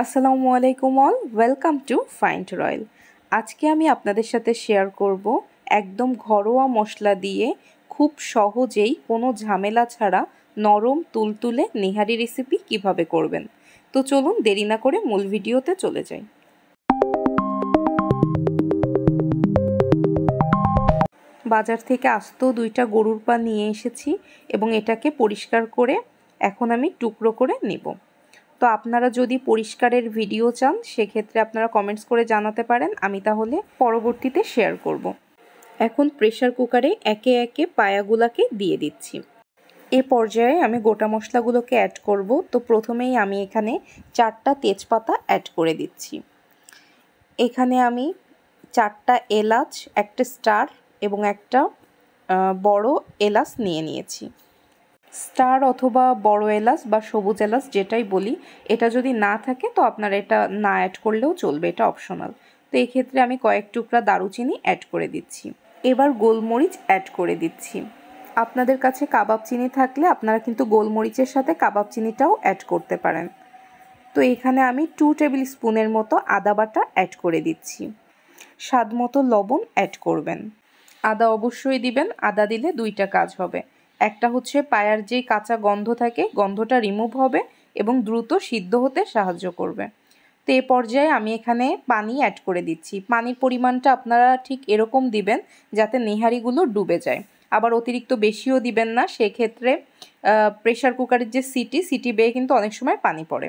আসসালামু আলাইকুম all, welcome to find royal. আজকে আমি আপনাদের সাথে শেয়ার করব একদম ঘরোয়া মশলা দিয়ে খুব সহজেই কোনো ঝামেলা ছাড়া নরম তুলতুলে নেহারি রেসিপি কিভাবে করবেন। তো চলুন দেরি না করে মূল ভিডিওতে চলে যাই। বাজার থেকে আস্ত 2টা গরুর পা নিয়ে এসেছি এবং এটাকে পরিষ্কার করে এখন আমি টুকরো করে নেব। তো আপনারা যদি পরিষ্কারের ভিডিও চান সেক্ষেত্রে আপনারা কমেন্টস করে জানাতে পারেন, আমি তাহলে পরবর্তীতে শেয়ার করব। এখন প্রেসার কুকারে একে একে পায়াগুলোকে দিয়ে দিচ্ছি। এ পর্যায়ে আমি গোটা মশলাগুলোকে অ্যাড করব। তো প্রথমেই আমি এখানে 4টা তেজপাতা অ্যাড করে দিচ্ছি। এখানে আমি 4টা এলাচ, একটা স্টার এবং একটা বড় এলাচ নিয়েছি। স্টার অথবা বড় এলাচ বা সবুজ এলাচ যেটাই বলি, এটা যদি না থাকে তো আপনারা এটা না অ্যাড করলেও চলবে, এটা অপশনাল। তো এই ক্ষেত্রে আমি কয়েক টুকরা দারুচিনি অ্যাড করে দিচ্ছি। এবার গোলমরিচ অ্যাড করে দিচ্ছি। আপনাদের কাছে কাবাব চিনি থাকলে আপনারা কিন্তু গোলমরিচের সাথে কাবাব চিনিটাও অ্যাড করতে পারেন। তো এখানে আমি 2 টেবিল স্পুনের মতো আদা বাটা অ্যাড করে দিচ্ছি। স্বাদ মতো লবণ অ্যাড করবেন। আদা অবশ্যই দিবেন, আদা দিলে 2টা কাজ হবে। একটা হচ্ছে পায়ার যে কাঁচা গন্ধ থাকে, গন্ধটা রিমুভ হবে এবং দ্রুত সিদ্ধ হতে সাহায্য করবে। তো এই পর্যায়ে আমি এখানে পানি অ্যাড করে দিচ্ছি। পানির পরিমাণটা আপনারা ঠিক এরকম দিবেন যাতে নেহারিগুলো ডুবে যায়, আবার অতিরিক্ত বেশিও দিবেন না, সেক্ষেত্রে প্রেসার কুকারের যে সিটি বেয়ে কিন্তু অনেক সময় পানি পড়ে।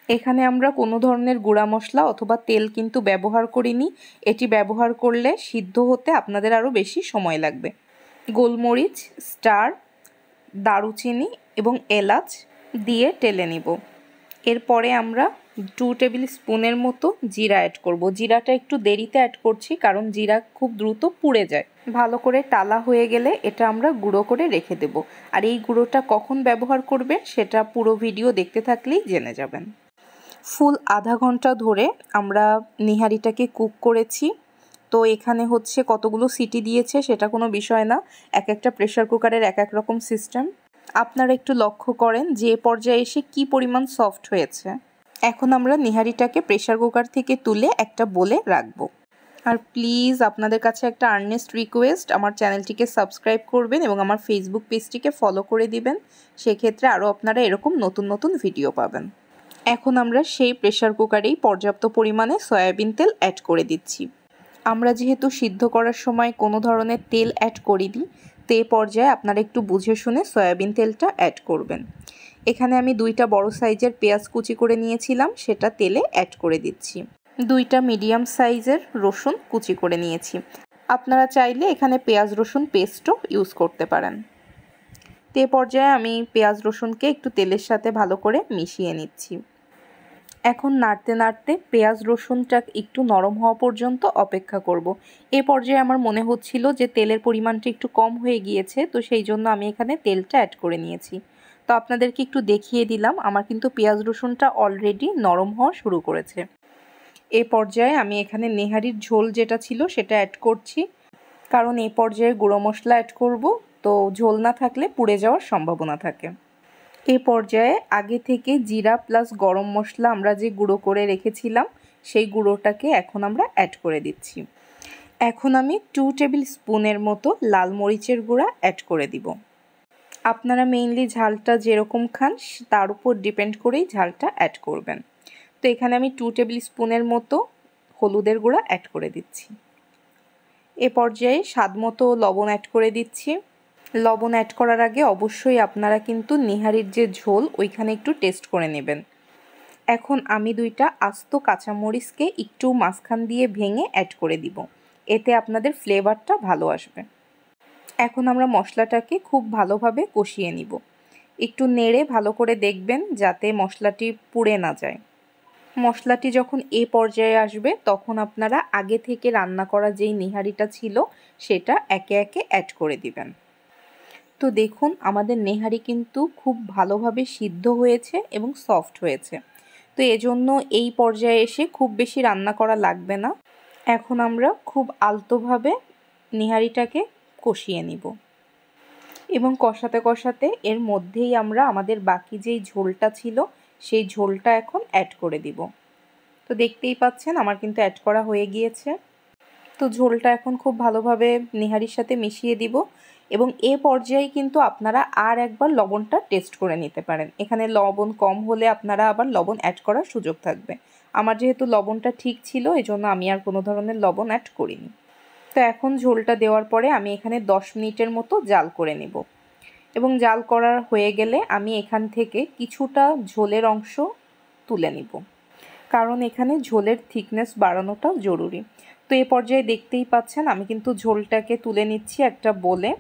এখানে আমরা কোনো ধরনের গুঁড়া মশলা অথবা তেল কিন্তু ব্যবহার করিনি। এটি ব্যবহার করলে সিদ্ধ হতে আপনাদের আরও বেশি সময় লাগবে। গোলমরিচ, স্টার, দারুচিনি এবং এলাচ দিয়ে টেলে নিব। এরপরে আমরা 2 টেবিল স্পুনের মতো জিরা অ্যাড করব। জিরাটা একটু দেরিতে অ্যাড করছি কারণ জিরা খুব দ্রুত পুড়ে যায়। ভালো করে টালা হয়ে গেলে এটা আমরা গুঁড়ো করে রেখে দেব। আর এই গুঁড়োটা কখন ব্যবহার করবেন সেটা পুরো ভিডিও দেখতে থাকলেই জেনে যাবেন। ফুল আধা ঘন্টা ধরে আমরা নিহারিটাকে কুক করেছি। তো এখানে হচ্ছে কতগুলো সিটি দিয়েছে সেটা কোনো বিষয় না, এক একটা প্রেসার কুকারের এক এক রকম সিস্টেম। আপনারা একটু লক্ষ্য করেন যে পর্যায়ে এসে কি পরিমাণ সফট হয়েছে। এখন আমরা নিহারিটাকে প্রেসার কুকার থেকে তুলে একটা বোলে রাখবো। আর প্লিজ আপনাদের কাছে একটা আর্নেস্ট রিকোয়েস্ট, আমার চ্যানেলটিকে সাবস্ক্রাইব করবেন এবং আমার ফেসবুক পেজটিকে ফলো করে দিবেন। সেক্ষেত্রে আরও আপনারা এরকম নতুন নতুন ভিডিও পাবেন। এখন আমরা সেই প্রেসার কুকারেই পর্যাপ্ত পরিমাণে সয়াবিন তেল অ্যাড করে দিচ্ছি। আমরা যেহেতু সিদ্ধ করার সময় কোনো ধরনের তেল অ্যাড করিনি, তো এই পর্যায়ে আপনারা একটু বুঝে শুনে সয়াবিন তেলটা অ্যাড করবেন। এখানে আমি 2টা বড় সাইজের পেঁয়াজ কুচি করে নিয়েছিলাম, সেটা তেলে অ্যাড করে দিচ্ছি। 2টা মিডিয়াম সাইজের রসুন কুচি করে নিয়েছি। আপনারা চাইলে এখানে পেঁয়াজ রসুন পেস্টও ইউজ করতে পারেন। তো এই পর্যায়ে আমি পেঁয়াজ রসুনকে একটু তেলের সাথে ভালো করে মিশিয়ে নিচ্ছি। এখন নাড়তে নাড়তে পেঁয়াজ রসুনটা একটু নরম হওয়া পর্যন্ত অপেক্ষা করব। এ পর্যায়ে আমার মনে হচ্ছিল যে তেলের পরিমাণটা একটু কম হয়ে গিয়েছে, তো সেই জন্য আমি এখানে তেলটা অ্যাড করে নিয়েছি। তো আপনাদেরকে একটু দেখিয়ে দিলাম, আমার কিন্তু পেঁয়াজ রসুনটা অলরেডি নরম হওয়া শুরু করেছে। এ পর্যায়ে আমি এখানে নেহারির ঝোল যেটা ছিল সেটা অ্যাড করছি, কারণ এই পর্যায়ে গুঁড়ো মশলা অ্যাড করব, তো ঝোল না থাকলে পুড়ে যাওয়ার সম্ভাবনা থাকে। এই পর্যায়ে আগে থেকে জিরা প্লাস গরম মশলা আমরা যে গুঁড়ো করে রেখেছিলাম সেই গুঁড়োটাকে এখন আমরা অ্যাড করে দিচ্ছি। এখন আমি 2 টেবিল স্পুনের মতো লাল মরিচের গুঁড়া অ্যাড করে দিব। আপনারা মেইনলি ঝালটা যেরকম খান তার উপর ডিপেন্ড করেই ঝালটা অ্যাড করবেন। তো এখানে আমি 2 টেবিল স্পুনের মতো হলুদের গুঁড়া অ্যাড করে দিচ্ছি। এ পর্যায়ে স্বাদ মতো লবণ অ্যাড করে দিচ্ছি। লবণ অ্যাড করার আগে অবশ্যই আপনারা কিন্তু নিহারির যে ঝোল ওইখানে একটু টেস্ট করে নেবেন। এখন আমি 2টা আস্ত কাঁচামরিচকে একটু মাঝখান দিয়ে ভেঙে অ্যাড করে দিব, এতে আপনাদের ফ্লেভারটা ভালো আসবে। এখন আমরা মশলাটাকে খুব ভালোভাবে কষিয়ে নিব। একটু নেড়ে ভালো করে দেখবেন যাতে মশলাটি পুড়ে না যায়। মশলাটি যখন এই পর্যায়ে আসবে তখন আপনারা আগে থেকে রান্না করা যেই নিহারিটা ছিল সেটা একে একে অ্যাড করে দিবেন। তো দেখুন আমাদের নেহারি কিন্তু খুব ভালোভাবে সিদ্ধ হয়েছে এবং সফট হয়েছে। তো এজন্য এই পর্যায়ে এসে খুব বেশি রান্না করা লাগবে না। এখন আমরা খুব আলতোভাবে নেহারিটাকে কষিয়ে নিব এবং কষাতে কষাতে এর মধ্যেই আমরা আমাদের বাকি যেই ঝোলটা ছিল সেই ঝোলটা এখন অ্যাড করে দিব। তো দেখতেই পাচ্ছেন আমার কিন্তু অ্যাড করা হয়ে গিয়েছে। তো ঝোলটা এখন খুব ভালোভাবে নেহারির সাথে মিশিয়ে দিব এবং এ পর্যায়ে কিন্তু আপনারা আর একবার লবণটা টেস্ট করে নিতে পারেন। এখানে লবণ কম হলে আপনারা আবার লবণ অ্যাড করার সুযোগ থাকবে। আমার যেহেতু লবণটা ঠিক ছিল এজন্য আমি আর কোনো ধরনের লবণ অ্যাড করিনি। তো এখন ঝোলটা দেওয়ার পরে আমি এখানে 10 মিনিটের মতো জাল করে নেব এবং জাল করা হয়ে গেলে আমি এখান থেকে কিছুটা ঝোলের অংশ তুলে নিব, কারণ এখানে ঝোলের থিকনেস বাড়ানোটা জরুরি। তো এই পর্যায়ে দেখতেই পাচ্ছেন আমি কিন্তু ঝোলটাকে তুলে নিচ্ছি একটা বলে।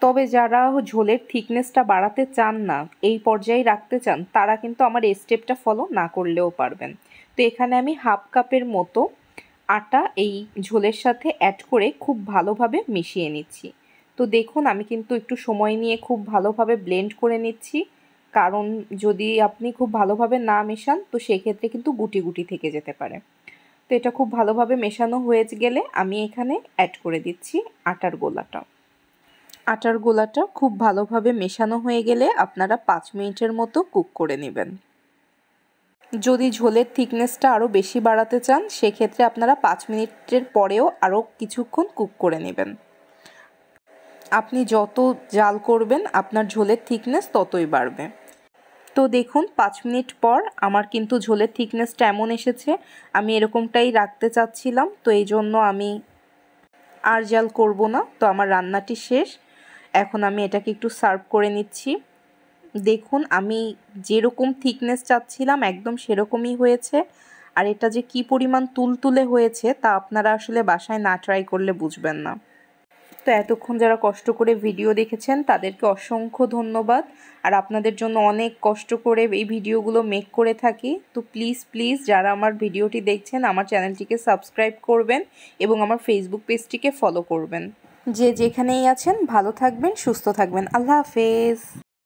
তবে যারা ঝোলের থিকনেসটা বাড়াতে চান না, এই পর্যায়ে রাখতে চান, তারা কিন্তু আমার এই স্টেপটা ফলো না করলেও পারবেন। তো এখানে আমি হাফ কাপের মতো আটা এই ঝোলের সাথে অ্যাড করে খুব ভালোভাবে মিশিয়ে নিচ্ছি। তো দেখুন আমি কিন্তু একটু সময় নিয়ে খুব ভালোভাবে ব্লেন্ড করে নিচ্ছি, কারণ যদি আপনি খুব ভালোভাবে না মেশান তো সেক্ষেত্রে কিন্তু গুটি গুটি থেকে যেতে পারে। তো এটা খুব ভালোভাবে মেশানো হয়ে গেলে আমি এখানে অ্যাড করে দিচ্ছি আটার গোলাটা। আটার গোলাটা খুব ভালোভাবে মেশানো হয়ে গেলে আপনারা 5 মিনিটের মতো কুক করে নেবেন। যদি ঝোলের থিকনেসটা আরও বেশি বাড়াতে চান সেক্ষেত্রে আপনারা 5 মিনিটের পরেও আরও কিছুক্ষণ কুক করে নেবেন। আপনি যত জাল করবেন আপনার ঝোলের থিকনেস ততই বাড়বে। তো দেখুন 5 মিনিট পর আমার কিন্তু ঝোলের থিকনেসটা এমন এসেছে। আমি এরকমটাই রাখতে চাচ্ছিলাম, তো এই জন্য আমি আর জাল করব না। তো আমার রান্নাটি শেষ। এখন আমি এটাকে একটু সার্ভ করে নিচ্ছি। দেখুন আমি যেরকম থিকনেস চাচ্ছিলাম একদম সেরকমই হয়েছে। আর এটা যে কি পরিমাণ তুলতুলে হয়েছে তা আপনারা আসলে বাসায় না ট্রাই করলে বুঝবেন না। তো এতক্ষণ যারা কষ্ট করে ভিডিও দেখেছেন তাদেরকে অসংখ্য ধন্যবাদ। আর আপনাদের জন্য অনেক কষ্ট করে এই ভিডিওগুলো মেক করে থাকি। তো প্লিজ যারা আমার ভিডিওটি দেখছেন আমার চ্যানেলটিকে সাবস্ক্রাইব করবেন এবং আমার ফেসবুক পেজটিকে ফলো করবেন। যে যেখানেই আছেন ভালো থাকবেন, সুস্থ থাকবেন। আল্লাহ হাফেজ।